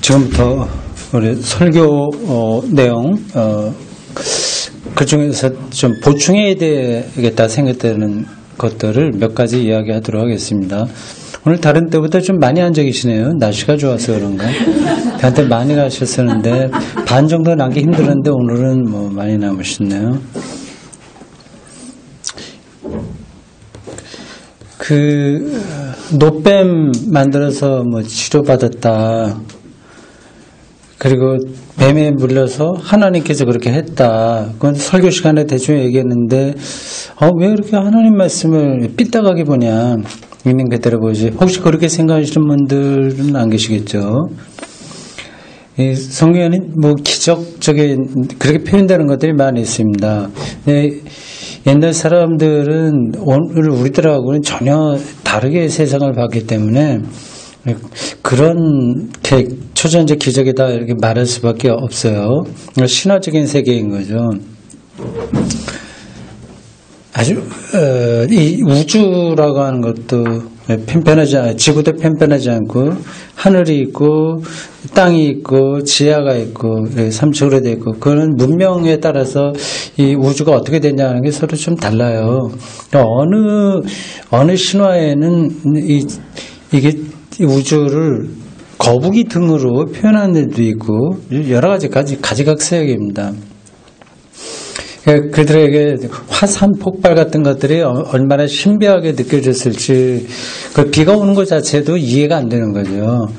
지금부터 우리 설교 내용 그 중에서 좀 보충해야 되겠다 생각되는 것들을 몇 가지 이야기하도록 하겠습니다. 오늘 다른 때보다 좀 많이 앉아 계시네요. 날씨가 좋아서 그런가? 저한테 많이 가셨었는데 반 정도 남기 힘들었는데 오늘은 뭐 많이 남으셨네요. 그 노뱀 만들어서 뭐 치료받았다. 그리고 뱀에 물려서 하나님께서 그렇게 했다. 그건 설교 시간에 대충 얘기했는데 왜 그렇게 하나님 말씀을 삐딱하게 보냐. 있는 그대로 보지. 혹시 그렇게 생각하시는 분들은 안 계시겠죠. 이 성경에는 뭐 기적적인 그렇게 표현되는 것들이 많이 있습니다. 옛날 사람들은 오늘 우리들하고는 전혀 다르게 세상을 봤기 때문에 그런 초전적 기적이다 이렇게 말할 수밖에 없어요. 신화적인 세계인 거죠. 아주 이 우주라고 하는 것도 지구도 편편하지 않고 하늘이 있고 땅이 있고 지하가 있고 삼척으로 되어 있고 그런 문명에 따라서 이 우주가 어떻게 되냐는 게 서로 좀 달라요. 어느 신화에는 이게 우주를 거북이 등으로 표현하는 데도 있고 여러 가지 가지각색입니다. 그들에게 화산 폭발 같은 것들이 얼마나 신비하게 느껴졌을지 그 비가 오는 것 자체도 이해가 안 되는 거죠.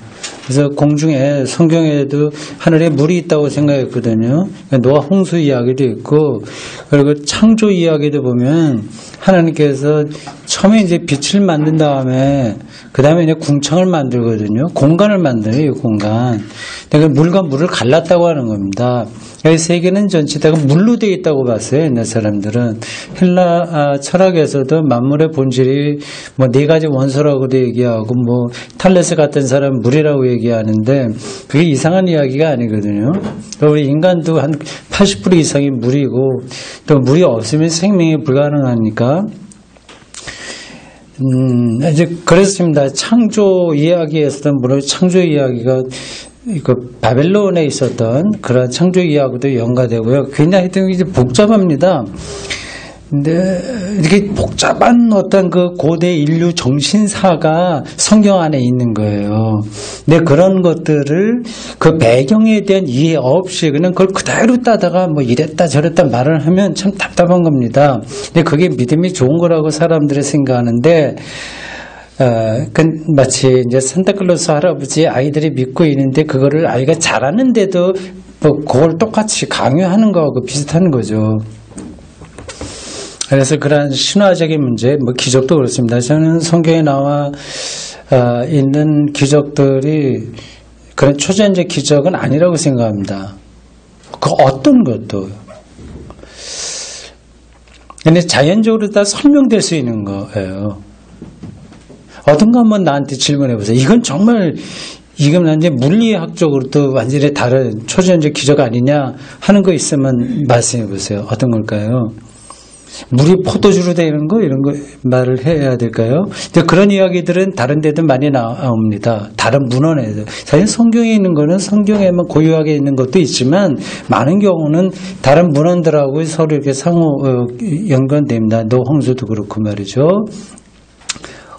그래서 공중에 성경에도 하늘에 물이 있다고 생각했거든요. 노아 홍수 이야기도 있고 그리고 창조 이야기도 보면 하나님께서 처음에 이제 빛을 만든 다음에 그 다음에 이제 궁창을 만들거든요. 공간을 만들어요, 공간. 그러니까 물과 물을 갈랐다고 하는 겁니다. 세계는 전체 다 물로 되어 있다고 봤어요. 옛날 사람들은. 헬라 철학에서도 만물의 본질이 뭐 네 가지 원소라고도 얘기하고 뭐 탈레스 같은 사람은 물이라고 얘기하는데 그게 이상한 이야기가 아니거든요. 우리 인간도 한 80% 이상이 물이고 또 물이 없으면 생명이 불가능하니까 이제 그렇습니다. 창조 이야기에서도 물론 창조 이야기가 바벨론에 있었던 그런 창조 이야기도 연가되고요. 굉장히 하여튼 이제 복잡합니다. 근데 이렇게 복잡한 어떤 그 고대 인류 정신사가 성경 안에 있는 거예요. 근데 그런 것들을 그 배경에 대한 이해 없이 그냥 그걸 그대로 따다가 뭐 이랬다 저랬다 말을 하면 참 답답한 겁니다. 근데 그게 믿음이 좋은 거라고 사람들이 생각하는데 마치 이제 산타클로스 할아버지 아이들이 믿고 있는데 그거를 아이가 잘하는데도 뭐 그걸 똑같이 강요하는 거하고 비슷한 거죠. 그래서 그러한 신화적인 문제, 뭐 기적도 그렇습니다. 저는 성경에 나와 있는 기적들이 그런 초전적 기적은 아니라고 생각합니다. 그 어떤 것도. 근데 자연적으로 다 설명될 수 있는 거예요. 어떤가 한번 나한테 질문해 보세요. 이건 정말 이건 이제 물리학적으로도 완전히 다른 초전적 기적 아니냐 하는 거 있으면 말씀해 보세요. 어떤 걸까요? 물이 포도주로 되는 거 이런 거 말을 해야 될까요? 근데 그런 이야기들은 다른 데도 많이 나옵니다. 다른 문헌에서. 사실 성경에 있는 거는 성경에만 고유하게 있는 것도 있지만 많은 경우는 다른 문헌들하고 서로 이렇게 상호 연관됩니다. 노홍수도 그렇고 말이죠.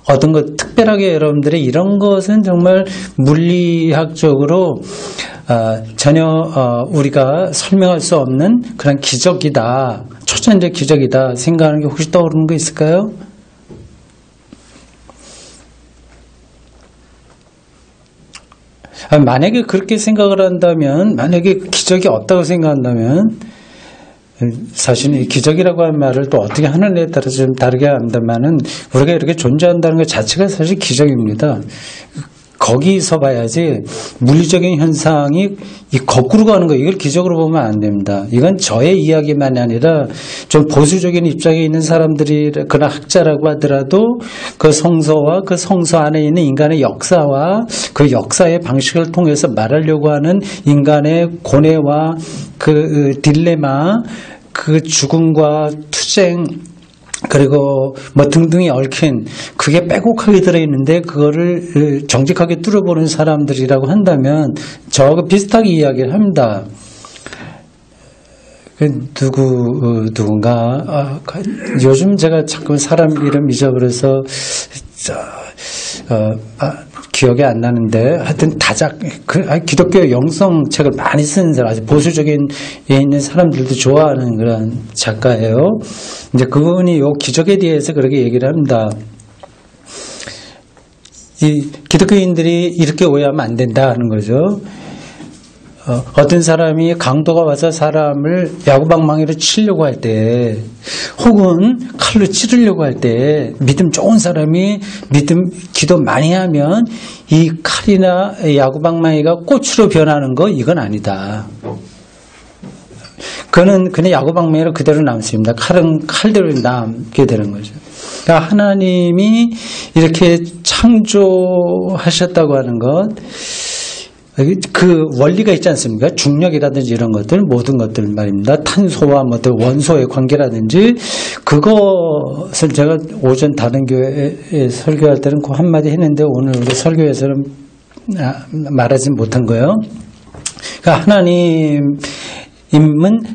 어떤 것 특별하게 여러분들이 이런 것은 정말 물리학적으로 전혀 우리가 설명할 수 없는 그런 기적이다. 초전적 기적이다 생각하는 게 혹시 떠오르는 거 있을까요? 만약에 그렇게 생각을 한다면 만약에 기적이 없다고 생각한다면 사실은 기적이라고 하는 말을 또 어떻게 하느냐에 따라서 좀 다르게 한다면은 우리가 이렇게 존재한다는 것 자체가 사실 기적입니다. 거기서 봐야지 물리적인 현상이 거꾸로 가는 거 이걸 기적으로 보면 안 됩니다. 이건 저의 이야기만이 아니라 좀 보수적인 입장에 있는 사람들이 그런 학자라고 하더라도 그 성서와 그 성서 안에 있는 인간의 역사와 그 역사의 방식을 통해서 말하려고 하는 인간의 고뇌와 그 딜레마, 그 죽음과 투쟁 그리고 뭐 등등이 얽힌 그게 빼곡하게 들어있는데 그거를 정직하게 뚫어보는 사람들이라고 한다면 저하고 비슷하게 이야기를 합니다. 누군가 요즘 제가 자꾸 사람 이름 잊어버려서 기억이 안 나는데 하여튼 기독교 영성책을 많이 쓰는 사람, 아주 보수적인 에 있는 사람들도 좋아하는 그런 작가예요. 이제 그분이 요 기적에 대해서 그렇게 얘기를 합니다. 이 기독교인들이 이렇게 오해하면 안 된다 하는 거죠. 어떤 사람이 강도가 와서 사람을 야구방망이로 치려고 할 때, 혹은 칼로 찌르려고 할 때, 믿음 좋은 사람이 기도 많이 하면 이 칼이나 야구방망이가 꽃으로 변하는 거 이건 아니다. 그는 그냥 야구방망이로 그대로 남습니다. 칼은 칼대로 남게 되는 거죠. 그러니까 하나님이 이렇게 창조하셨다고 하는 것, 그 원리가 있지 않습니까? 중력이라든지 이런 것들, 모든 것들 말입니다. 탄소와 원소의 관계라든지, 그것을 제가 오전 다른 교회에 설교할 때는 그 한마디 했는데, 오늘 우리 설교에서는 말하지 못한 거예요. 그러니까 하나님은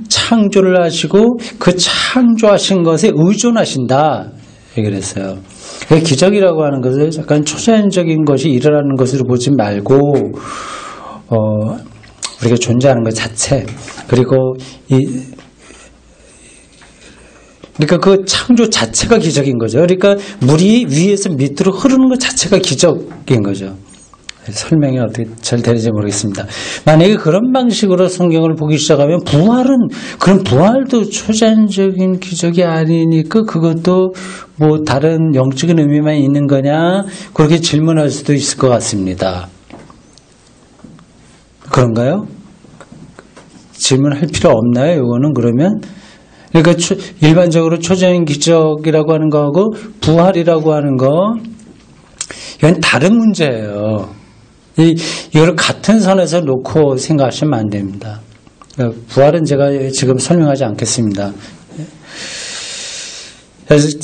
창조를 하시고, 그 창조하신 것에 의존하신다. 얘기를 했어요. 기적이라고 하는 것을 약간 초자연적인 것이 일어나는 것으로 보지 말고, 우리가 존재하는 것 자체, 그리고 그러니까 그 창조 자체가 기적인 거죠. 그러니까 물이 위에서 밑으로 흐르는 것 자체가 기적인 거죠. 설명이 어떻게 잘 되는지 모르겠습니다. 만약에 그런 방식으로 성경을 보기 시작하면 그럼 부활도 초자연적인 기적이 아니니까 그것도 뭐 다른 영적인 의미만 있는 거냐, 그렇게 질문할 수도 있을 것 같습니다. 그런가요? 질문할 필요 없나요? 이거는 그러면? 그러니까 일반적으로 초자연 기적이라고 하는 거하고 부활이라고 하는 거, 이건 다른 문제예요. 이걸 같은 선에서 놓고 생각하시면 안 됩니다. 그러니까 부활은 제가 지금 설명하지 않겠습니다. 그래서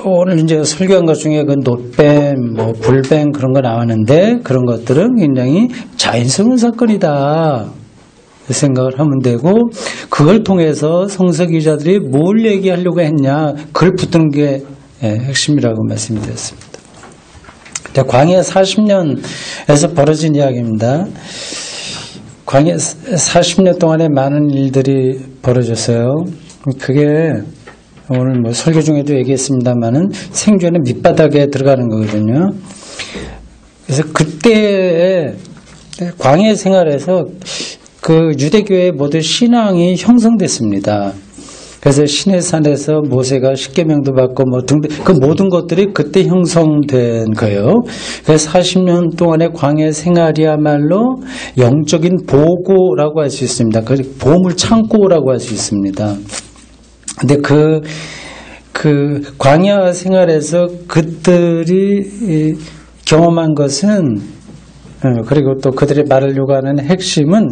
오늘 이제 설교한 것 중에 그 놋뱀, 불뱀 그런 거 나왔는데, 그런 것들은 굉장히 자연스러운 사건이다 생각을 하면 되고, 그걸 통해서 성서 기자들이 뭘 얘기하려고 했냐, 그걸 붙드는 게 핵심이라고 말씀이 드렸습니다. 광야 40년에서 벌어진 이야기입니다. 광야 40년 동안에 많은 일들이 벌어졌어요. 그게 오늘 뭐 설교 중에도 얘기했습니다만은 생존의 밑바닥에 들어가는 거거든요. 그래서 그때 광야 생활에서 그 유대교의 모든 신앙이 형성됐습니다. 그래서 시내산에서 모세가 십계명도 받고 뭐 등등 그 모든 것들이 그때 형성된 거예요. 그래서 40년 동안의 광야 생활이야말로 영적인 보고라고 할 수 있습니다. 그 보물 창고라고 할 수 있습니다. 근데 그 광야 생활에서 그들이 경험한 것은, 그리고 또 그들이 말하려고 하는 핵심은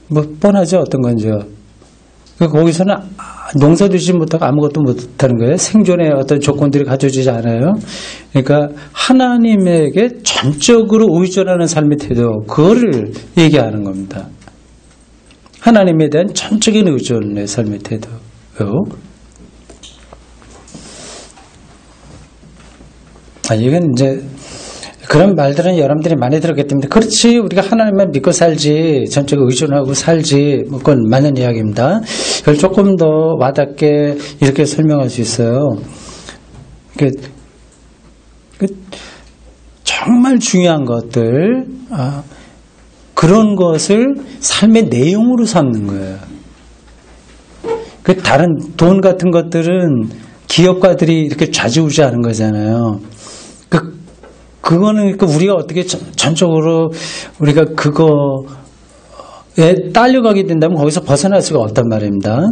뭐 뻔하죠. 어떤 건지요. 거기서는 농사도 짓지 못하고 아무것도 못하는 거예요. 생존의 어떤 조건들이 갖춰지지 않아요. 그러니까 하나님에게 전적으로 의존하는 삶의 태도, 그거를 얘기하는 겁니다. 하나님에 대한 전적인 의존의 삶의 태도요. 이건 이제 그런 말들은 여러분들이 많이 들었기 때문에, 그렇지, 우리가 하나님만 믿고 살지, 전적으로 의존하고 살지, 뭐 그건 맞는 이야기입니다. 그걸 조금 더 와닿게 이렇게 설명할 수 있어요. 정말 중요한 것들, 그런 것을 삶의 내용으로 삼는 거예요. 다른 돈 같은 것들은 기업가들이 이렇게 좌지우지하는 거잖아요. 그거는 우리가 어떻게 전적으로 우리가 그거에 딸려가게 된다면 거기서 벗어날 수가 없단 말입니다.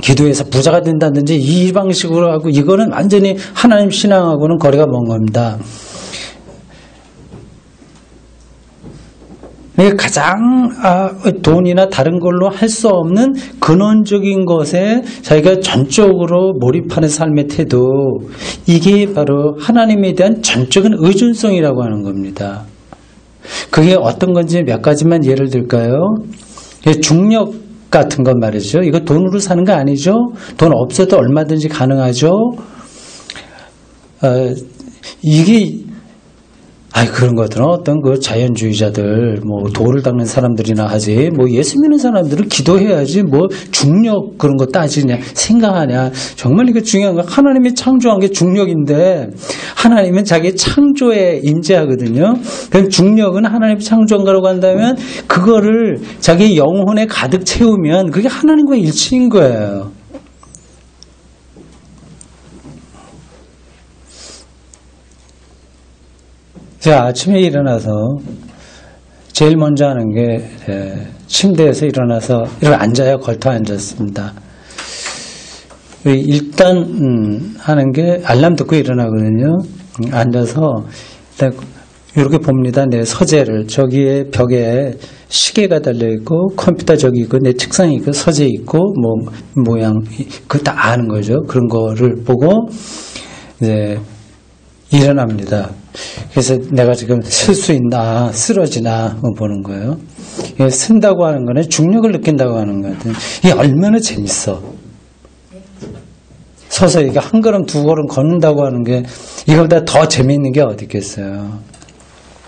기도해서 부자가 된다든지 이 방식으로 하고, 이거는 완전히 하나님 신앙하고는 거리가 먼 겁니다. 가장 돈이나 다른 걸로 할 수 없는 근원적인 것에 자기가 전적으로 몰입하는 삶의 태도, 이게 바로 하나님에 대한 전적인 의존성이라고 하는 겁니다. 그게 어떤 건지 몇 가지만 예를 들까요? 중력 같은 건 말이죠. 이거 돈으로 사는 거 아니죠? 돈 없어도 얼마든지 가능하죠? 이게 그런 것들은 어떤 그 자연주의자들, 뭐 돌을 닦는 사람들이나 하지, 뭐 예수 믿는 사람들은 기도해야지, 뭐 중력 그런 거 따지냐, 생각하냐. 정말 이게 중요한 거. 하나님이 창조한 게 중력인데, 하나님은 자기 창조에 임재하거든요. 그럼 중력은 하나님이 창조한 거라고 한다면, 그거를 자기 영혼에 가득 채우면, 그게 하나님과 일치인 거예요. 제가 아침에 일어나서 제일 먼저 하는 게 침대에서 일어나서 이렇게 앉아야 걸터 앉았습니다. 일단 하는 게 알람 듣고 일어나거든요. 앉아서 이렇게 봅니다. 내 서재를. 저기에 벽에 시계가 달려있고 컴퓨터 저기 있고 내 책상이 있고 서재 있고 뭐 모양 그거 다 아는 거죠. 그런 거를 보고 이제 일어납니다. 그래서 내가 지금 쓸 수 있나 쓰러지나 보는 거예요. 쓴다고 하는 거는 중력을 느낀다고 하는 거거든. 이게 얼마나 재밌어. 서서 이게 한 걸음 두 걸음 걷는다고 하는 게 이거보다 더 재미있는 게 어디 있겠어요.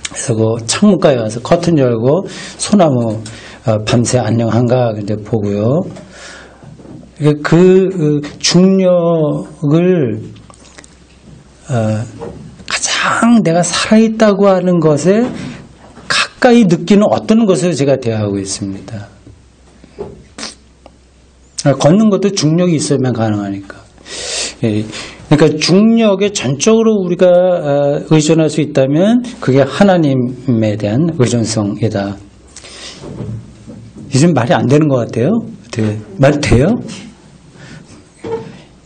그래서 그 창문가에 와서 커튼 열고 소나무 밤새 안녕한가 근데 보고요. 그 중력을 가장 내가 살아있다고 하는 것에 가까이 느끼는 어떤 것을 제가 대하고 있습니다. 걷는 것도 중력이 있어야만 가능하니까. 그러니까 중력에 전적으로 우리가 의존할 수 있다면 그게 하나님에 대한 의존성이다. 요즘 말이 안 되는 것 같아요. 말 돼요?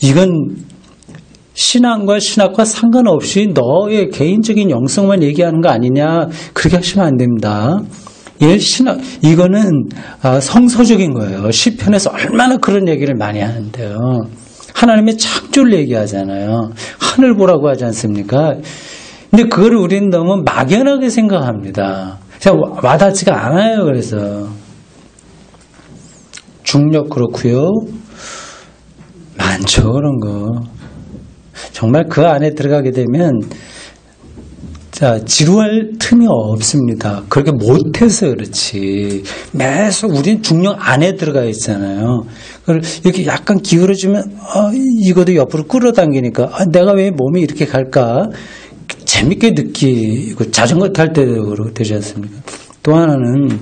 이건 신앙과 신학과 상관없이 너의 개인적인 영성만 얘기하는 거 아니냐, 그렇게 하시면 안 됩니다. 이거는 성서적인 거예요. 시편에서 얼마나 그런 얘기를 많이 하는데요. 하나님의 창조를 얘기하잖아요. 하늘 보라고 하지 않습니까? 근데 그걸 우리는 너무 막연하게 생각합니다. 그냥 와닿지가 않아요. 그래서 중력 그렇고요. 많죠, 그런 거. 정말 그 안에 들어가게 되면 지루할 틈이 없습니다. 그렇게 못해서 그렇지. 매수 우린 중력 안에 들어가 있잖아요. 이렇게 약간 기울어지면 이것도 옆으로 끌어당기니까 내가 왜 몸이 이렇게 갈까? 재밌게 느끼고 자전거 탈 때도 되지 않습니까? 또 하나는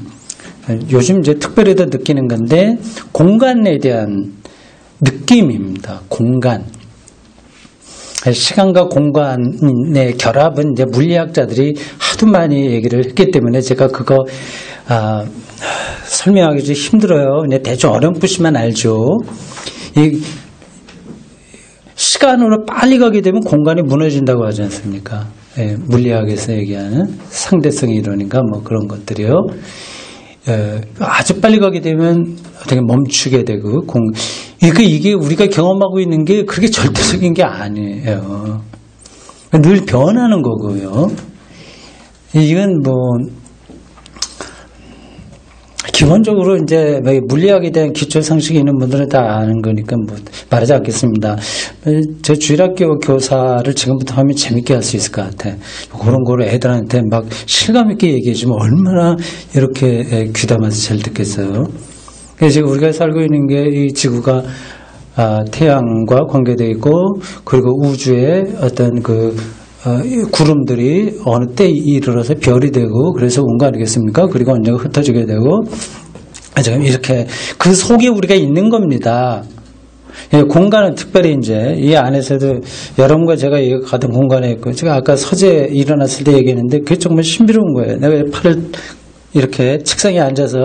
요즘 이제 특별히 더 느끼는 건데 공간에 대한 느낌입니다. 공간. 시간과 공간의 결합은 이제 물리학자들이 하도 많이 얘기를 했기 때문에 제가 그거 설명하기 좀 힘들어요. 그냥 대충 어렴풋이만 알죠. 이 시간으로 빨리 가게 되면 공간이 무너진다고 하지 않습니까? 예, 물리학에서 얘기하는 상대성 이론인가 뭐 그런 것들이요. 아주 빨리 가게 되면 어떻게 멈추게 되고 이게 우리가 경험하고 있는 게 그렇게 절대적인 게 아니에요. 늘 변하는 거고요. 이건 뭐 기본적으로 이제 물리학에 대한 기초 상식이 있는 분들은 다 아는 거니까 뭐 말하지 않겠습니다. 제 주일학교 교사를 지금부터 하면 재밌게 할 수 있을 것 같아. 그런 거를 애들한테 막 실감 있게 얘기해주면 얼마나 이렇게 귀담아서 잘 듣겠어요. 그래서 지금 우리가 살고 있는 게 이 지구가 태양과 관계되어 있고 그리고 우주에 어떤 구름들이 어느 때에 이르러서 별이 되고 그래서 온 거 아니겠습니까? 그리고 언젠가 흩어지게 되고 지금 이렇게 그 속에 우리가 있는 겁니다. 공간은 특별히 이제 이 안에서도 여러분과 제가 같은 공간에 있고 제가 아까 서재 일어났을 때 얘기했는데 그게 정말 신비로운 거예요. 내가 팔을 이렇게 책상에 앉아서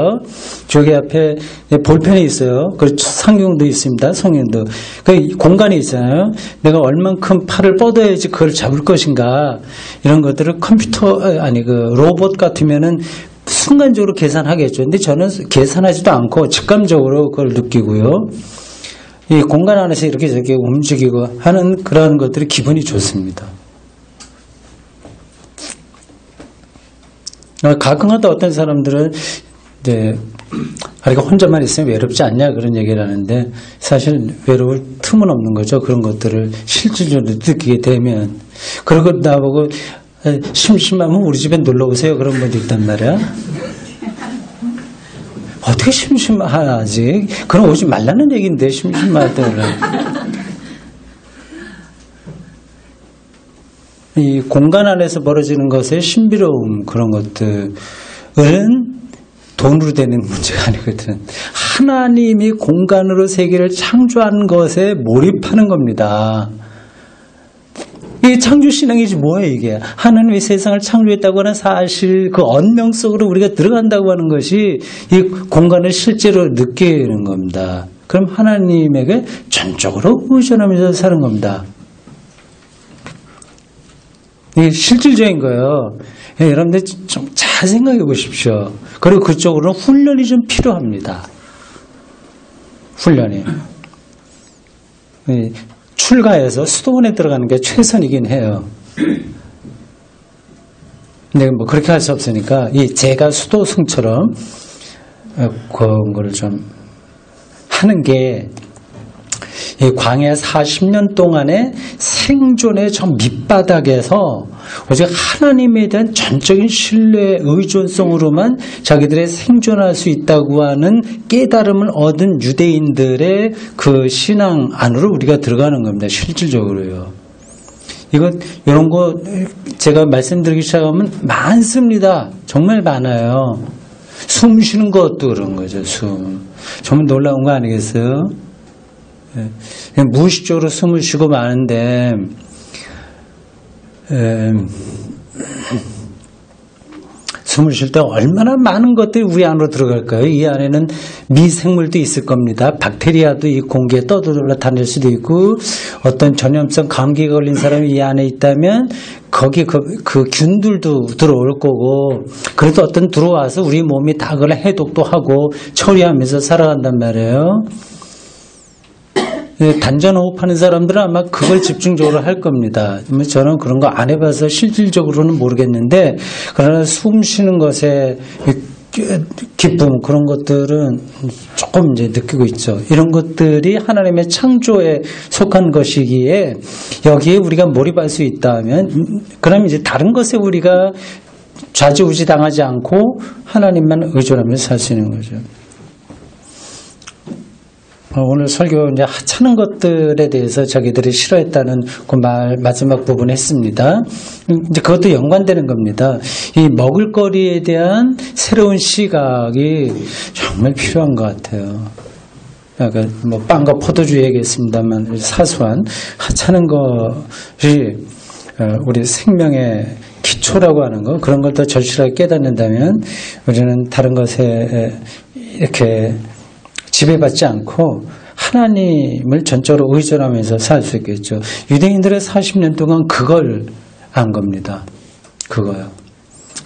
저기 앞에 볼펜이 있어요. 그리고 상경도 있습니다. 성경도. 그 공간이 있잖아요. 내가 얼만큼 팔을 뻗어야지 그걸 잡을 것인가 이런 것들을 컴퓨터 로봇 같으면은 순간적으로 계산하겠죠. 근데 저는 계산하지도 않고 직감적으로 그걸 느끼고요. 이 공간 안에서 이렇게 저렇게 움직이고 하는 그런 것들이 기분이 좋습니다. 가끔가다 어떤 사람들은 이제 우리가 혼자만 있으면 외롭지 않냐 그런 얘기를 하는데 사실 외로울 틈은 없는 거죠. 그런 것들을 실질적으로 느끼게 되면. 그리고 나보고 심심하면 우리 집에 놀러 오세요 그런 분도 있단 말이야. 어떻게 심심하지? 그럼 오지 말라는 얘기인데 심심하다는. 이 공간 안에서 벌어지는 것의 신비로움 그런 것들은 돈으로 되는 문제가 아니거든. 하나님이 공간으로 세계를 창조한 것에 몰입하는 겁니다. 이게 창조신앙이지 뭐예요 이게. 하나님이 세상을 창조했다고 하는 사실 그 언명 속으로 우리가 들어간다고 하는 것이 이 공간을 실제로 느끼는 겁니다. 그럼 하나님에게 전적으로 의존하면서 사는 겁니다. 이게 실질적인 거예요. 여러분들 좀 잘 생각해 보십시오. 그리고 그쪽으로는 훈련이 좀 필요합니다. 훈련이. 출가해서 수도원에 들어가는 게 최선이긴 해요. 근데 뭐 그렇게 할 수 없으니까 이 제가 수도승처럼 그런 거를 좀 하는 게 이 광야 40년 동안의 생존의 저 밑바닥에서 오직 하나님에 대한 전적인 신뢰, 의존성으로만 자기들의 생존할 수 있다고 하는 깨달음을 얻은 유대인들의 그 신앙 안으로 우리가 들어가는 겁니다. 실질적으로요. 이런 거 제가 말씀드리기 시작하면 많습니다. 정말 많아요. 숨 쉬는 것도 그런 거죠. 정말 놀라운 거 아니겠어요? 그냥 무의식적으로 숨을 쉬고 마는데 숨을 쉴 때 얼마나 많은 것들이 우리 안으로 들어갈까요? 이 안에는 미생물도 있을 겁니다. 박테리아도 이 공기에 떠돌아 다닐 수도 있고 어떤 전염성 감기가 걸린 사람이 이 안에 있다면 거기 그 균들도 들어올 거고 그래도 어떤 들어와서 우리 몸이 다 그걸 해독도 하고 처리하면서 살아간단 말이에요. 단전호흡하는 사람들은 아마 그걸 집중적으로 할 겁니다. 저는 그런 거 안 해봐서 실질적으로는 모르겠는데 그러나 숨 쉬는 것에 기쁨 그런 것들은 조금 이제 느끼고 있죠. 이런 것들이 하나님의 창조에 속한 것이기에 여기에 우리가 몰입할 수 있다면 그럼 이제 다른 것에 우리가 좌지우지 당하지 않고 하나님만 의존하면서 살 수 있는 거죠. 오늘 설교 이제 하찮은 것들에 대해서 자기들이 싫어했다는 그 마지막 부분 했습니다. 이제 그것도 연관되는 겁니다. 이 먹을거리에 대한 새로운 시각이 정말 필요한 것 같아요. 그러니까 뭐 빵과 포도주 얘기했습니다만 사소한 하찮은 것이 우리 생명의 기초라고 하는 거 그런 걸 더 절실하게 깨닫는다면 우리는 다른 것에 이렇게 지배받지 않고 하나님을 전적으로 의존하면서 살 수 있겠죠. 유대인들의 40년 동안 그걸 안 겁니다. 그거요.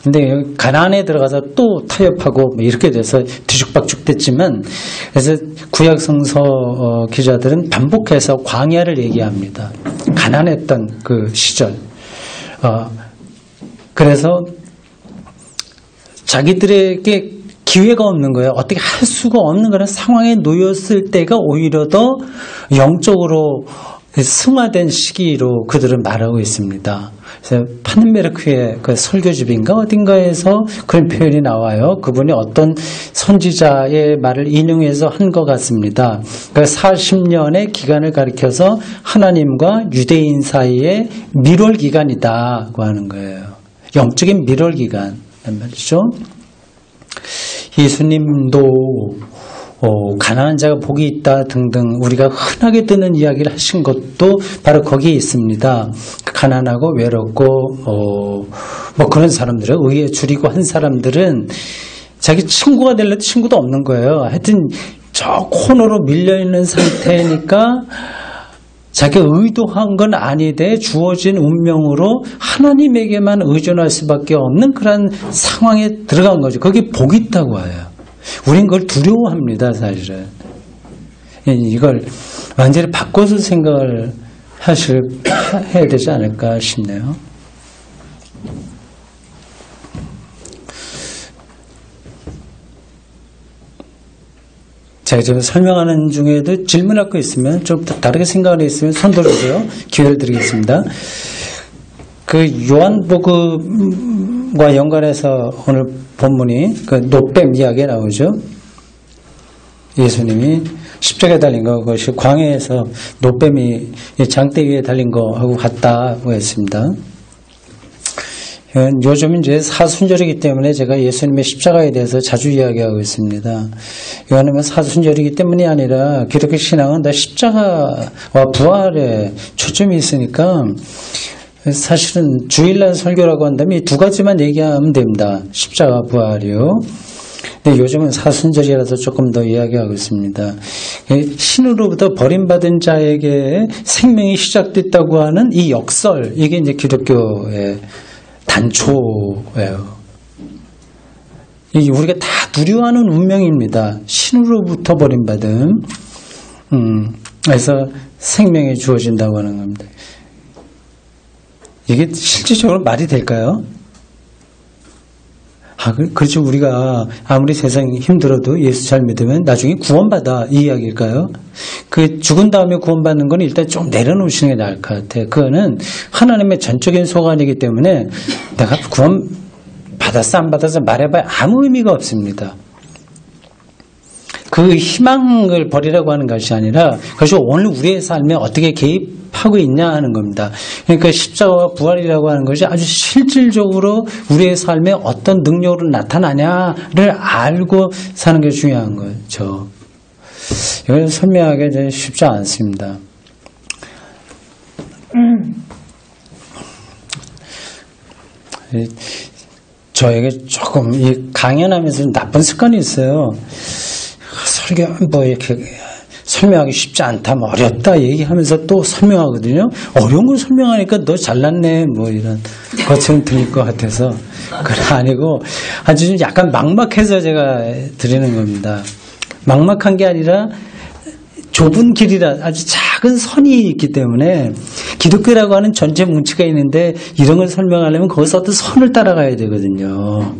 근데 가나안에 들어가서 또 타협하고 이렇게 돼서 뒤죽박죽 됐지만 그래서 구약 성서 기자들은 반복해서 광야를 얘기합니다. 가난했던 그 시절. 그래서 자기들에게 기회가 없는 거예요. 어떻게 할 수가 없는 그런 상황에 놓였을 때가 오히려 더 영적으로 승화된 시기로 그들은 말하고 있습니다. 그래서 파넨베르크의 그 설교집인가 어딘가에서 그런 표현이 나와요. 그분이 어떤 선지자의 말을 인용해서 한 것 같습니다. 그러니까 40년의 기간을 가리켜서 하나님과 유대인 사이의 밀월 기간이다고 하는 거예요. 영적인 밀월 기간 말이죠. 예수님도 가난한 자가 복이 있다 등등 우리가 흔하게 듣는 이야기를 하신 것도 바로 거기에 있습니다. 가난하고 외롭고 뭐 그런 사람들은 의에 줄이고 한 사람들은 자기 친구가 되려도 친구도 없는 거예요. 하여튼 저 코너로 밀려있는 상태니까 자기가 의도한 건 아니되 주어진 운명으로 하나님에게만 의존할 수밖에 없는 그런 상황에 들어간 거죠. 거기에 복이 있다고 해요. 우린 그걸 두려워합니다, 사실은. 이걸 완전히 바꿔서 생각을 해야 되지 않을까 싶네요. 제가 지금 설명하는 중에도 질문할 거 있으면 좀 다르게 생각을 했으면 손 들어주세요. 기회를 드리겠습니다. 그 요한복음과 연관해서 오늘 본문이 그 노뱀 이야기에 나오죠. 예수님이 십자가에 달린 거, 그것이 광야에서 노뱀이 장대 위에 달린 거하고 같다고 했습니다. 요즘 이제 사순절이기 때문에 제가 예수님의 십자가에 대해서 자주 이야기하고 있습니다. 이거는 사순절이기 때문이 아니라 기독교 신앙은 다 십자가와 부활에 초점이 있으니까 사실은 주일날 설교라고 한다면 이 두 가지만 얘기하면 됩니다. 십자가 부활이요. 근데 요즘은 사순절이라서 조금 더 이야기하고 있습니다. 신으로부터 버림받은 자에게 생명이 시작됐다고 하는 이 역설, 이게 이제 기독교의 단초예요. 이게 우리가 다 두려워하는 운명입니다. 신으로부터 버림받음. 그래서 생명이 주어진다고 하는 겁니다. 이게 실질적으로 말이 될까요? 그렇죠. 우리가 아무리 세상이 힘들어도 예수 잘 믿으면 나중에 구원받아, 이 이야기일까요? 그 죽은 다음에 구원받는 건 일단 좀 내려놓으시는 게 나을 것 같아요. 그거는 하나님의 전적인 소관이기 때문에 내가 구원받았어 안 받았어 말해봐야 아무 의미가 없습니다. 그 희망을 버리라고 하는 것이 아니라 그것이 오늘 우리의 삶에 어떻게 개입하고 있냐 하는 겁니다. 그러니까 십자가와 부활이라고 하는 것이 아주 실질적으로 우리의 삶에 어떤 능력으로 나타나냐를 알고 사는 게 중요한 거죠. 이걸 설명하기 쉽지 않습니다. 저에게 조금 이 강연하면서 나쁜 습관이 있어요. 설교 뭐 이렇게 설명하기 쉽지 않다, 뭐 어렵다 얘기하면서 또 설명하거든요. 어려운 걸 설명하니까 너 잘났네, 뭐 이런 것처럼 들릴 것 같아서. 그건 아니고 아주 좀 약간 막막해서 제가 드리는 겁니다. 막막한 게 아니라 좁은 길이라 아주 작은 선이 있기 때문에 기독교라고 하는 전체 뭉치가 있는데 이런 걸 설명하려면 거기서 어떤 선을 따라가야 되거든요.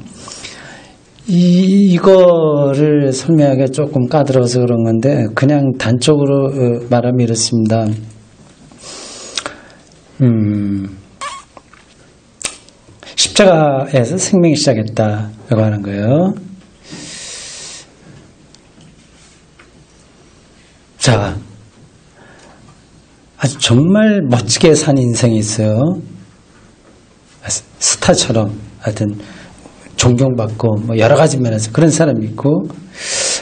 이거를 설명하기가 조금 까다로워서 그런 건데 그냥 단적으로 말하면 이렇습니다. 십자가에서 생명이 시작했다라고 하는 거예요. 자, 아주 정말 멋지게 산 인생이 있어요. 스타처럼 하여튼 존경받고 뭐 여러 가지 면에서 그런 사람이 있고,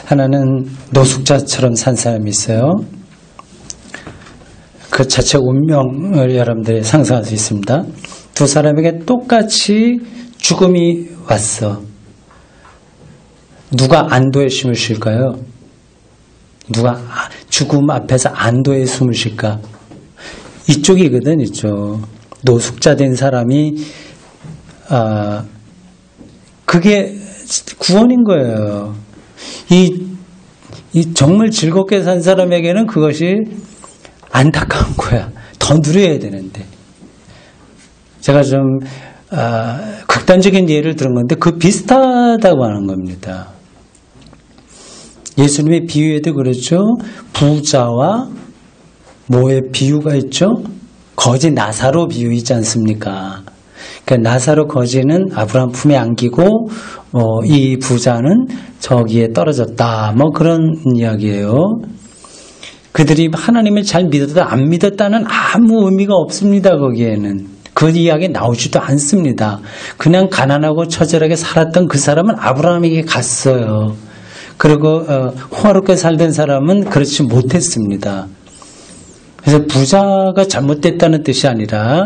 하나는 노숙자처럼 산 사람이 있어요. 그 자체 운명을 여러분들이 상상할 수 있습니다. 두 사람에게 똑같이 죽음이 왔어. 누가 안도의 숨을 쉴까요? 누가 죽음 앞에서 안도의 숨을 쉴까? 이쪽이거든, 이쪽. 노숙자 된 사람이 그게 구원인 거예요. 이 정말 즐겁게 산 사람에게는 그것이 안타까운 거야. 더 누려야 되는데. 제가 좀 극단적인 예를 들은 건데 그 비슷하다고 하는 겁니다. 예수님의 비유에도 그렇죠. 부자와 뭐의 비유가 있죠? 거지 나사로 비유 있지 않습니까? 그러니까 나사로 거지는 아브라함 품에 안기고 이 부자는 저기에 떨어졌다. 뭐 그런 이야기예요. 그들이 하나님을 잘 믿었다 안 믿었다는 아무 의미가 없습니다. 거기에는 그 이야기 나오지도 않습니다. 그냥 가난하고 처절하게 살았던 그 사람은 아브라함에게 갔어요. 그리고 호화롭게 살던 사람은 그렇지 못했습니다. 그래서 부자가 잘못됐다는 뜻이 아니라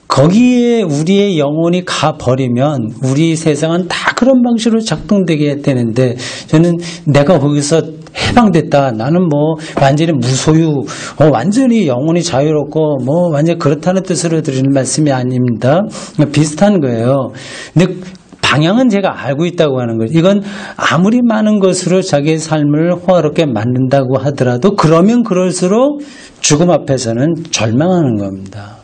거기에 우리의 영혼이 가버리면 우리 세상은 다 그런 방식으로 작동되게 되는데, 저는 내가 거기서 해방됐다. 나는 뭐 완전히 무소유, 완전히 영혼이 자유롭고 뭐 완전히 그렇다는 뜻으로 드리는 말씀이 아닙니다. 비슷한 거예요. 근데 방향은 제가 알고 있다고 하는 거죠. 이건 아무리 많은 것으로 자기의 삶을 호화롭게 만든다고 하더라도 그러면 그럴수록 죽음 앞에서는 절망하는 겁니다.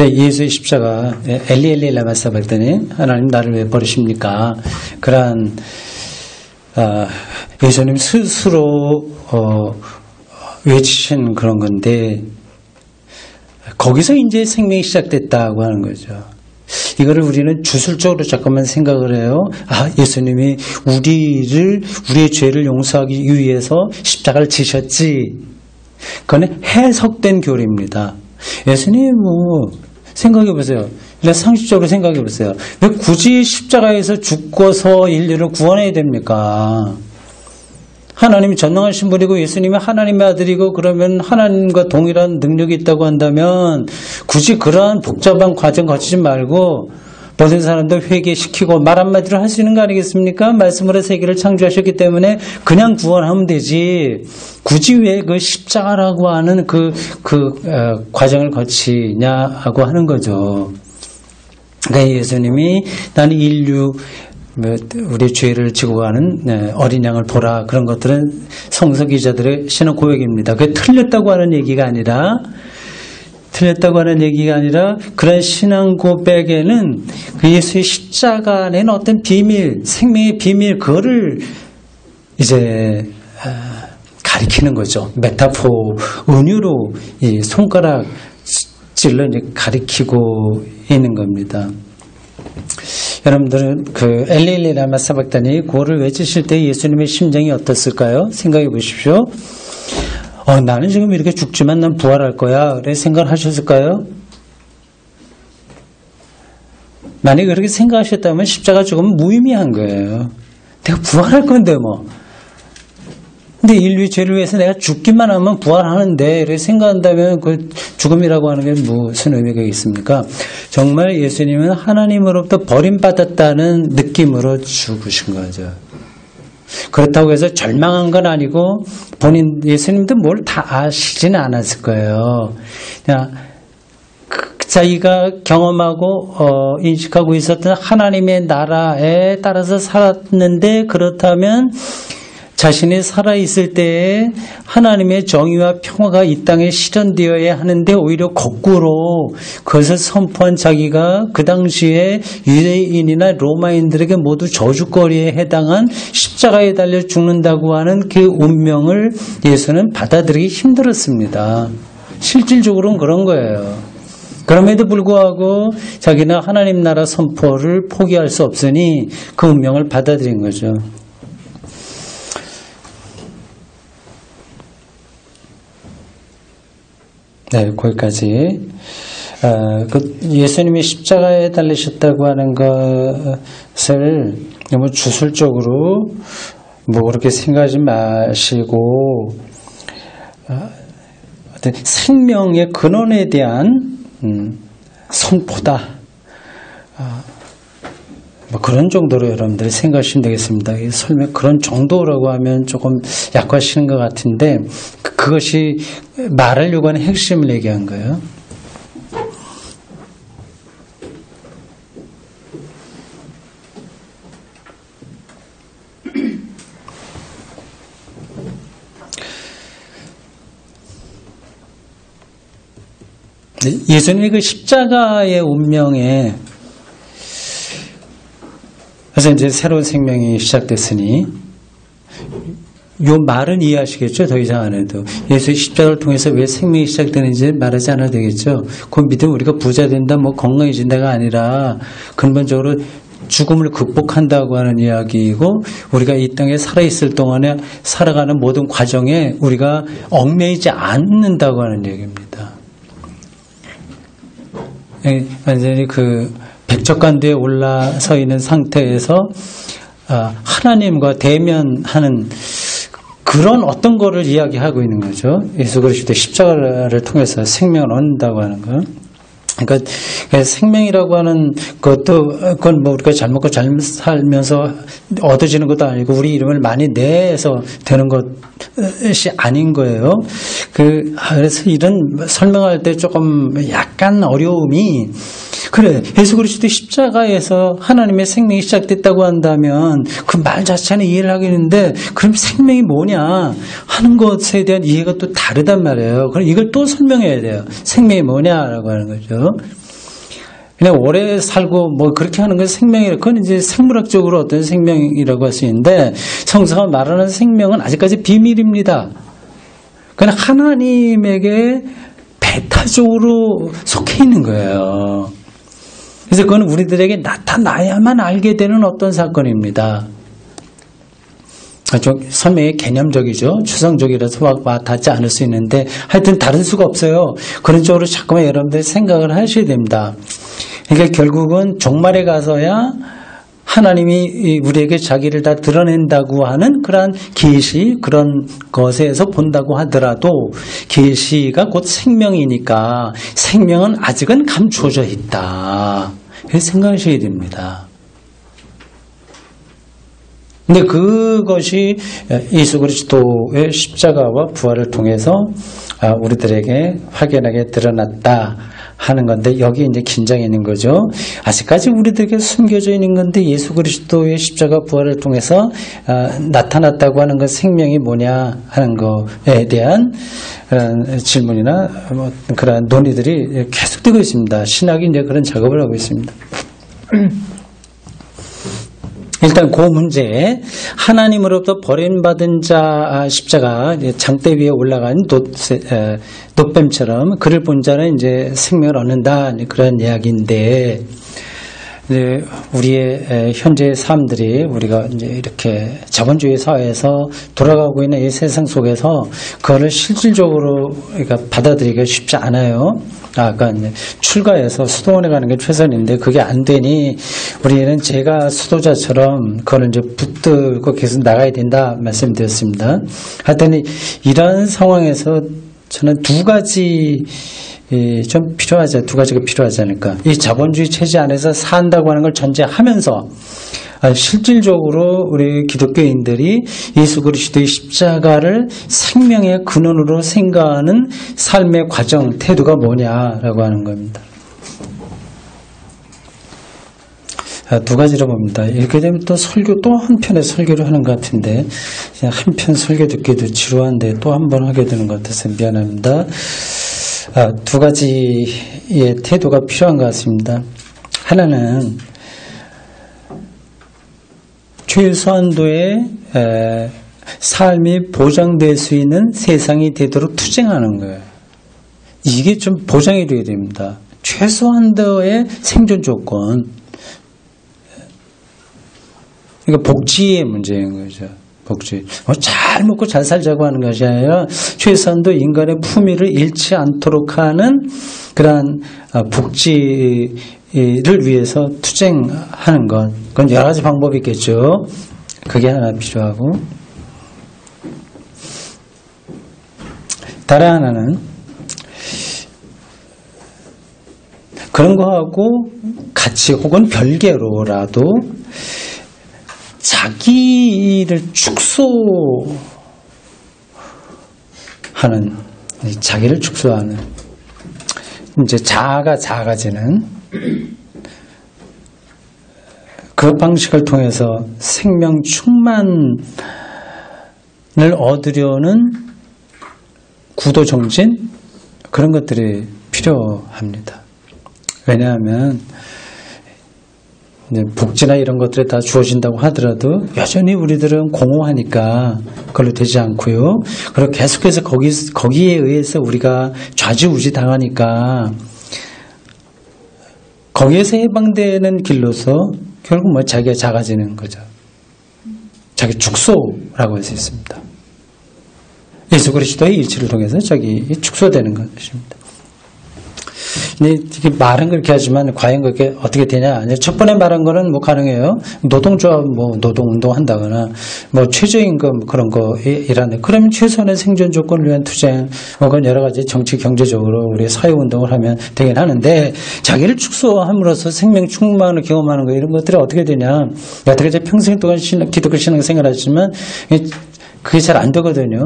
예수의 십자가 엘리 라마 사박다니 하나님 나를 왜 버리십니까? 그러한 예수님 스스로 외치신 그런 건데 거기서 이제 생명이 시작됐다고 하는 거죠. 이거를 우리는 주술적으로 잠깐만 생각을 해요. 예수님이 우리의 죄를 용서하기 위해서 십자가를 지셨지. 그건 해석된 교리입니다. 예수님 생각해 보세요. 상식적으로 생각해 보세요. 왜 굳이 십자가에서 죽어서 인류를 구원해야 됩니까? 하나님이 전능하신 분이고 예수님이 하나님의 아들이고 그러면 하나님과 동일한 능력이 있다고 한다면 굳이 그러한 복잡한 과정 거치지 말고 모든 사람들 회개시키고 말 한마디로 할 수 있는 거 아니겠습니까? 말씀으로 세계를 창조하셨기 때문에 그냥 구원하면 되지. 굳이 왜 그 십자가라고 하는 과정을 거치냐고 하는 거죠. 그러니까 예수님이 나는 인류 우리 죄를 지고 가는 어린 양을 보라. 그런 것들은 성서 기자들의 신앙 고백입니다. 그게 틀렸다고 하는 얘기가 아니라 그런 신앙 고백에는 그 예수의 십자가 안에는 어떤 비밀, 생명의 비밀, 그거를 이제 가리키는 거죠. 메타포, 은유로 이 손가락 찔러 가리키고 있는 겁니다. 여러분들은 그 엘리 라마 사박다니 그거를 외치실 때 예수님의 심정이 어떻을까요? 생각해 보십시오. 나는 지금 이렇게 죽지만 난 부활할 거야. 그래 생각하셨을까요? 만약에 그렇게 생각하셨다면 십자가 죽으면 무의미한 거예요. 내가 부활할 건데 뭐. 근데 인류의 죄를 위해서 내가 죽기만 하면 부활하는데 이렇게 생각한다면 그 죽음이라고 하는 게 무슨 의미가 있습니까? 정말 예수님은 하나님으로부터 버림받았다는 느낌으로 죽으신 거죠. 그렇다고 해서 절망한 건 아니고 예수님도 뭘 다 아시지는 않았을 거예요. 그냥 자기가 경험하고 인식하고 있었던 하나님의 나라에 따라서 살았는데 그렇다면 자신이 살아있을 때에 하나님의 정의와 평화가 이 땅에 실현되어야 하는데 오히려 거꾸로 그것을 선포한 자기가 그 당시에 유대인이나 로마인들에게 모두 저주거리에 해당한 십자가에 달려 죽는다고 하는 그 운명을 예수는 받아들이기 힘들었습니다. 실질적으로는 그런 거예요. 그럼에도 불구하고 자기는 하나님 나라 선포를 포기할 수 없으니 그 운명을 받아들인 거죠. 네, 거기까지. 예수님이 십자가에 달리셨다고 하는 것을 너무 주술적으로 그렇게 생각하지 마시고, 어떤 생명의 근원에 대한 선포다. 그런 정도로 여러분들이 생각하시면 되겠습니다. 설명 그런 정도라고 하면 조금 약화하시는 것 같은데 그것이 말하려고 하는 핵심을 얘기한 거예요. 예수님의 그 십자가의 운명에 그래서 이제 새로운 생명이 시작됐으니 요 말은 이해하시겠죠? 더 이상 안 해도. 예수의 십자가를 통해서 왜 생명이 시작되는지 말하지 않아도 되겠죠? 그 믿음 우리가 부자 된다, 건강해진다가 아니라 근본적으로 죽음을 극복한다고 하는 이야기이고 우리가 이 땅에 살아있을 동안에 살아가는 모든 과정에 우리가 얽매이지 않는다고 하는 얘기입니다. 완전히 백척간대에 올라서 있는 상태에서 하나님과 대면하는 그런 어떤 거를 이야기하고 있는 거죠. 예수 그리스도의 십자가를 통해서 생명을 얻는다고 하는 거. 그러니까 생명이라고 하는 것도 그건 뭐 우리가 잘 먹고 잘 살면서 얻어지는 것도 아니고 우리 이름을 많이 내서 되는 것이 아닌 거예요. 그래서 이런 설명할 때 조금 약간 어려움이 그래 예수 그리스도 십자가에서 하나님의 생명이 시작됐다고 한다면 그 말 자체는 이해를 하겠는데 그럼 생명이 뭐냐 하는 것에 대한 이해가 또 다르단 말이에요. 그럼 이걸 또 설명해야 돼요. 생명이 뭐냐라고 하는 거죠. 그냥 오래 살고 뭐 그렇게 하는 건 생명이라 그건 이제 생물학적으로 어떤 생명이라고 할 수 있는데 성서가 말하는 생명은 아직까지 비밀입니다. 그냥 하나님에게 배타적으로 속해 있는 거예요. 그래서 그건 우리들에게 나타나야만 알게 되는 어떤 사건입니다. 좀 설명이 개념적이죠. 추상적이라서 와 닿지 않을 수 있는데 하여튼 다를 수가 없어요. 그런 쪽으로 자꾸만 여러분들이 생각을 하셔야 됩니다. 그러니까 결국은 종말에 가서야 하나님이 우리에게 자기를 다 드러낸다고 하는 그러한 계시 그런 것에서 본다고 하더라도 계시가 곧 생명이니까 생명은 아직은 감추어져 있다. 그래서 생각하셔야 됩니다. 근데 그것이 예수 그리스도의 십자가와 부활을 통해서 우리들에게 확연하게 드러났다 하는 건데 여기 이제 긴장이 있는 거죠. 아직까지 우리들에게 숨겨져 있는 건데 예수 그리스도의 십자가 부활을 통해서 나타났다고 하는 그 생명이 뭐냐 하는 것에 대한 질문이나 뭐 그런 논의들이 계속되고 있습니다. 신학이 이제 그런 작업을 하고 있습니다. 일단 그 문제 하나님으로부터 버림받은 자 십자가 장대 위에 올라간 놋뱀처럼 그를 본 자는 이제 생명을 얻는다 그런 이야기인데 이제 우리의 현재의 삶들이 우리가 이제 이렇게 자본주의 사회에서 돌아가고 있는 이 세상 속에서 그거를 실질적으로 그러니까 받아들이기가 쉽지 않아요. 아까 이제 출가해서 수도원에 가는 게 최선인데 그게 안 되니 우리는 제가 수도자처럼 그걸 이제 붙들고 계속 나가야 된다 말씀드렸습니다. 하여튼 이런 상황에서 저는 두 가지 좀 필요하지, 두 가지가 필요하지 않을까. 이 자본주의 체제 안에서 산다고 하는 걸 전제하면서 실질적으로 우리 기독교인들이 예수 그리스도의 십자가를 생명의 근원으로 생각하는 삶의 과정, 태도가 뭐냐라고 하는 겁니다. 두 가지로 봅니다. 이렇게 되면 또 설교, 또 한 편의 설교를 하는 것 같은데, 한 편 설교 듣기도 지루한데 또 한 번 하게 되는 것 같아서 미안합니다. 두 가지의 태도가 필요한 것 같습니다. 하나는 최소한도의 삶이 보장될 수 있는 세상이 되도록 투쟁하는 거예요. 이게 좀 보장이 되어야 됩니다. 최소한도의 생존 조건. 그러니까 복지의 문제인 거죠. 복지. 잘 먹고 잘 살자고 하는 것이 아니라 최소한도 인간의 품위를 잃지 않도록 하는 그러한 복지를 위해서 투쟁하는 것. 그건 여러 가지 방법이 있겠죠. 그게 하나 필요하고. 다른 하나는 그런 거하고 같이 혹은 별개로라도 자기를 축소하는, 자기를 축소하는, 이제 자아가 작아지는 그 방식을 통해서 생명 충만을 얻으려는 구도 정진, 그런 것들이 필요합니다. 왜냐하면 복지나 이런 것들이 다 주어진다고 하더라도 여전히 우리들은 공허하니까 그걸로 되지 않고요. 그리고 계속해서 거기에 의해서 우리가 좌지우지 당하니까 거기에서 해방되는 길로서 결국 뭐 자기가 작아지는 거죠. 자기 축소라고 할 수 있습니다. 예수 그리스도의 일치를 통해서 자기 축소되는 것입니다. 이게 말은 그렇게 하지만 과연 그렇게 어떻게 되냐? 첫 번에 말한 거는 뭐 가능해요. 노동조합 뭐 노동운동 한다거나 뭐 최저임금 그런 거 일하는 그러면 최소한의 생존 조건을 위한 투쟁 혹은 여러 가지 정치 경제적으로 우리 사회운동을 하면 되긴 하는데 자기를 축소함으로써 생명 충만을 경험하는 거 이런 것들이 어떻게 되냐? 어떻게 이제 평생 동안 기독교 신앙생활 하지만 그게 잘 안 되거든요.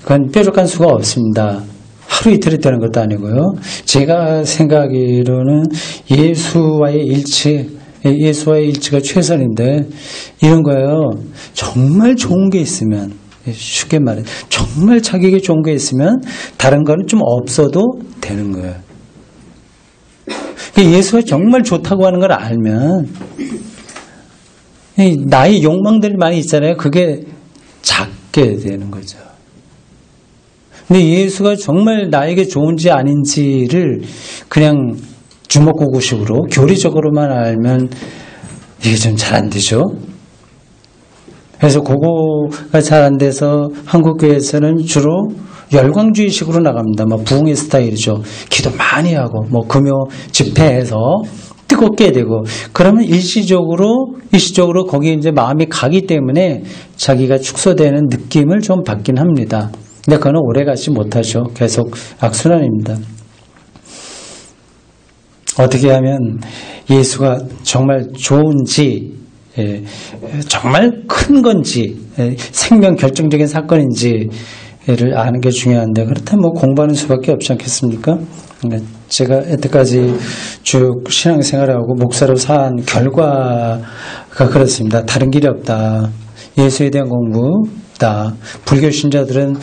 그건 뾰족한 수가 없습니다. 하루 이틀이 되는 것도 아니고요. 제가 생각하기로는 예수와의 일치가 최선인데 이런 거예요. 정말 좋은 게 있으면 쉽게 말해 정말 자기에게 좋은 게 있으면 다른 거는 좀 없어도 되는 거예요. 예수가 정말 좋다고 하는 걸 알면 나의 욕망들이 많이 있잖아요. 그게 작게 되는 거죠. 근데 예수가 정말 나에게 좋은지 아닌지를 그냥 주먹구구식으로 교리적으로만 알면 이게 좀 잘 안 되죠. 그래서 그거가 잘 안 돼서 한국교회에서는 주로 열광주의식으로 나갑니다. 뭐 부흥의 스타일이죠. 기도 많이 하고 뭐 금요 집회에서 뜨겁게 되고 그러면 일시적으로 거기에 이제 마음이 가기 때문에 자기가 축소되는 느낌을 좀 받긴 합니다. 근데 그거는 오래 가지 못하죠. 계속 악순환입니다. 어떻게 하면 예수가 정말 좋은지, 정말 큰 건지, 생명 결정적인 사건인지를 아는 게 중요한데 그렇다면 뭐 공부하는 수밖에 없지 않겠습니까? 제가 여태까지 쭉 신앙생활하고 목사로 산 결과가 그렇습니다. 다른 길이 없다. 예수에 대한 공부다. 불교 신자들은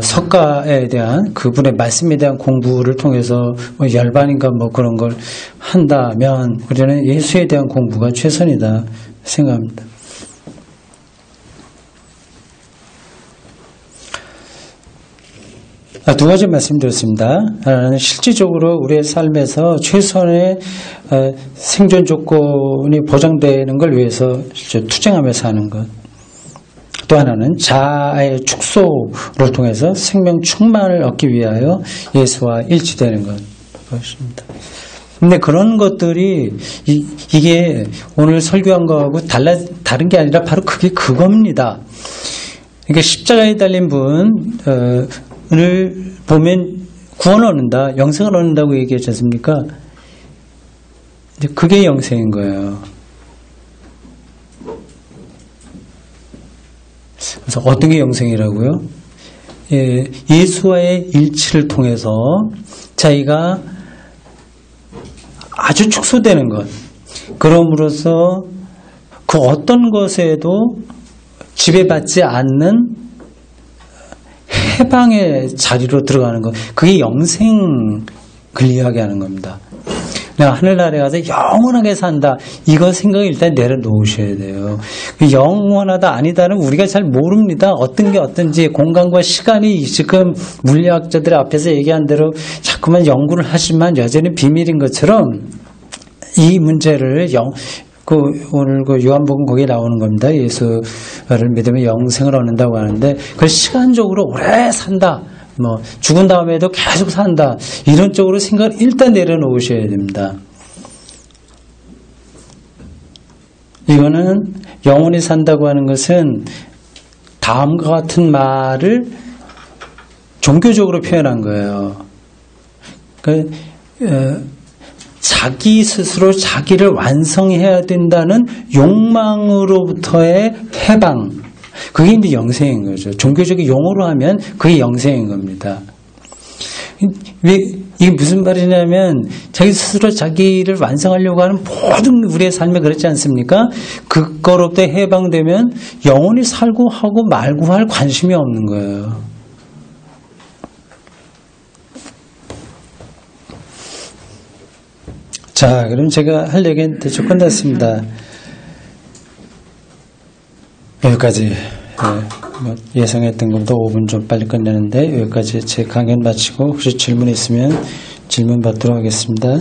석가에 대한 그분의 말씀에 대한 공부를 통해서 뭐 열반인가 뭐 그런 걸 한다면 우리는 예수에 대한 공부가 최선이다 생각합니다. 두 가지 말씀드렸습니다. 하나는 실질적으로 우리의 삶에서 최선의 생존 조건이 보장되는 걸 위해서 투쟁하며 사는 것. 또 하나는 자아의 축소를 통해서 생명 충만을 얻기 위하여 예수와 일치되는 것입니다. 근데 그런 것들이 이게 오늘 설교한 거하고 다른 게 아니라 바로 그겁니다. 그러니까 십자가에 달린 분을 보면 구원을 얻는다, 영생을 얻는다고 얘기하지 않습니까? 이제 그게 영생인 거예요. 그래서 어떤 게 영생이라고요? 예수와의 일치를 통해서 자기가 아주 축소되는 것, 그럼으로써 그 어떤 것에도 지배받지 않는 해방의 자리로 들어가는 것, 그게 영생을 이야기하는 겁니다. 내가 하늘나라에 가서 영원하게 산다. 이거 생각을 일단 내려놓으셔야 돼요. 영원하다 아니다는 우리가 잘 모릅니다. 어떤 게 어떤지 공간과 시간이 지금 물리학자들 앞에서 얘기한 대로 자꾸만 연구를 하지만 여전히 비밀인 것처럼 이 문제를 오늘 요한복음 거기에 나오는 겁니다. 예수를 믿으면 영생을 얻는다고 하는데 그걸 시간적으로 오래 산다. 뭐 죽은 다음에도 계속 산다. 이런 쪽으로 생각을 일단 내려놓으셔야 됩니다. 이거는 영원히 산다고 하는 것은 다음과 같은 말을 종교적으로 표현한 거예요. 자기 스스로 자기를 완성해야 된다는 욕망으로부터의 해방. 그게 이제 영생인 거죠. 종교적인 용어로 하면 그게 영생인 겁니다. 이게 무슨 말이냐면 자기 스스로 자기를 완성하려고 하는 모든 우리의 삶에 그렇지 않습니까? 그거로부터 해방되면 영원히 살고 하고 말고 할 관심이 없는 거예요. 자, 그럼 제가 할 얘기는 대충 끝났습니다. 여기까지. 예상했던 것보다 5분 좀 빨리 끝내는데 여기까지 제 강연 마치고 혹시 질문 있으면 질문 받도록 하겠습니다.